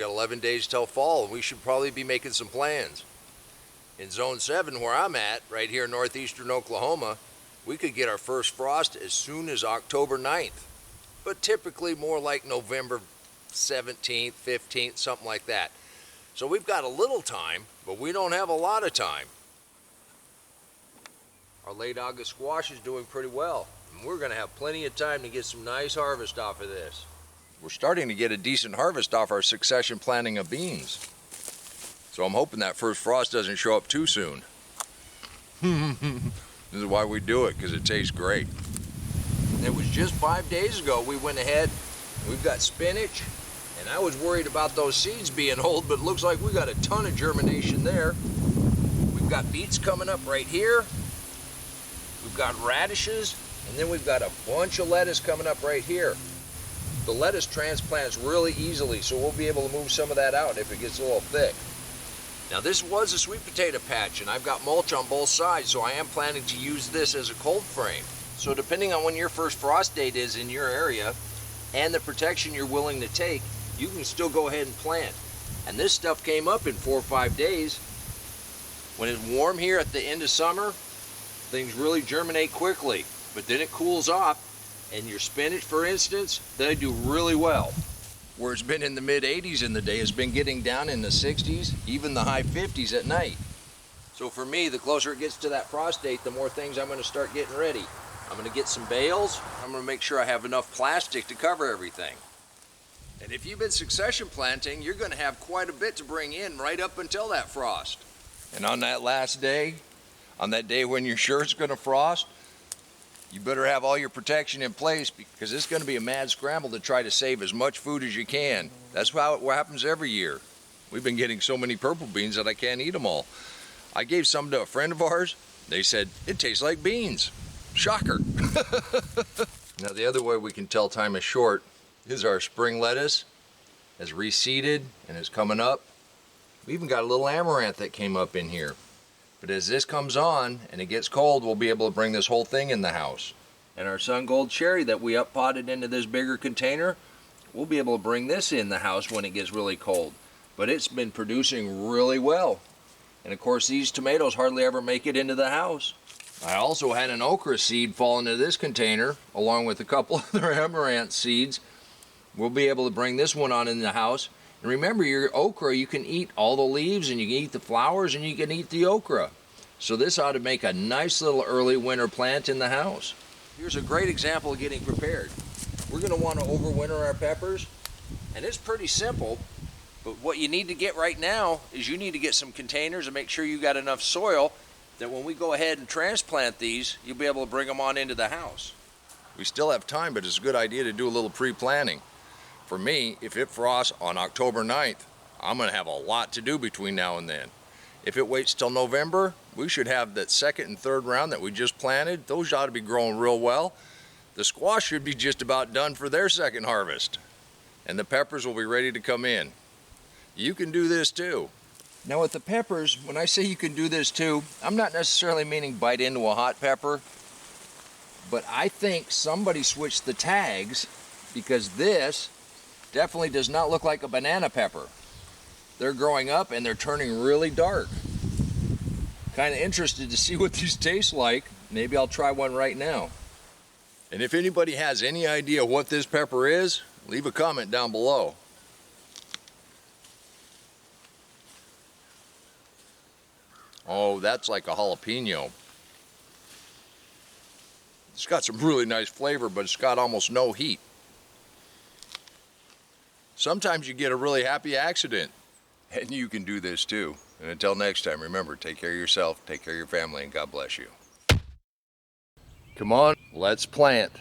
got 11 days till fall, and we should probably be making some plans. In Zone 7, where I'm at, right here in northeastern Oklahoma, we could get our first frost as soon as October 9th, but typically more like November 17th, 15th, something like that. So we've got a little time, but we don't have a lot of time. Our late August squash is doing pretty well, and we're going to have plenty of time to get some nice harvest off of this. We're starting to get a decent harvest off our succession planting of beans. So I'm hoping that first frost doesn't show up too soon. This is why we do it, because it tastes great. It was just 5 days ago we went ahead, we've got spinach, and I was worried about those seeds being old, but it looks like we got a ton of germination there. We've got beets coming up right here. We've got radishes, and then we've got a bunch of lettuce coming up right here. The lettuce transplants really easily, so we'll be able to move some of that out if it gets a little thick. Now this was a sweet potato patch, and I've got mulch on both sides, so I am planning to use this as a cold frame. So depending on when your first frost date is in your area and the protection you're willing to take, you can still go ahead and plant. And this stuff came up in 4 or 5 days. When it's warm here at the end of summer, things really germinate quickly, but then it cools off, and your spinach, for instance, they do really well. Where it's been in the mid-80s in the day, has been getting down in the 60s, even the high 50s at night. So for me, the closer it gets to that frost date, the more things I'm going to start getting ready. I'm going to get some bales. I'm going to make sure I have enough plastic to cover everything. And if you've been succession planting, you're going to have quite a bit to bring in right up until that frost. And on that last day, on that day when you're sure it's going to frost, you better have all your protection in place, because it's going to be a mad scramble to try to save as much food as you can. That's how it happens every year. We've been getting so many purple beans that I can't eat them all. I gave some to a friend of ours. They said, it tastes like beans. Shocker. Now the other way we can tell time is short is our spring lettuce has reseeded and is coming up. We even got a little amaranth that came up in here. But as this comes on and it gets cold, we'll be able to bring this whole thing in the house. And our Sun Gold cherry that we up potted into this bigger container, we'll be able to bring this in the house when it gets really cold. But it's been producing really well. And of course these tomatoes hardly ever make it into the house. I also had an okra seed fall into this container along with a couple other amaranth seeds. We'll be able to bring this one on in the house. And remember, your okra, you can eat all the leaves, and you can eat the flowers, and you can eat the okra. So this ought to make a nice little early winter plant in the house. Here's a great example of getting prepared. We're going to want to overwinter our peppers, and it's pretty simple. But what you need to get right now is you need to get some containers and make sure you got enough soil that when we go ahead and transplant these, you'll be able to bring them on into the house. We still have time, but it's a good idea to do a little pre-planting. For me, if it frosts on October 9th, I'm going to have a lot to do between now and then. If it waits till November, we should have that second and third round that we just planted. Those ought to be growing real well. The squash should be just about done for their second harvest. And the peppers will be ready to come in. You can do this too. Now with the peppers, when I say you can do this too, I'm not necessarily meaning bite into a hot pepper, but I think somebody switched the tags, because this definitely does not look like a banana pepper. They're growing up and they're turning really dark. Kind of interested to see what these taste like. Maybe I'll try one right now. And if anybody has any idea what this pepper is, leave a comment down below. Oh, that's like a jalapeno. It's got some really nice flavor, but it's got almost no heat. Sometimes you get a really happy accident, and you can do this too. And until next time, remember, take care of yourself, take care of your family, and God bless you. Come on, let's plant.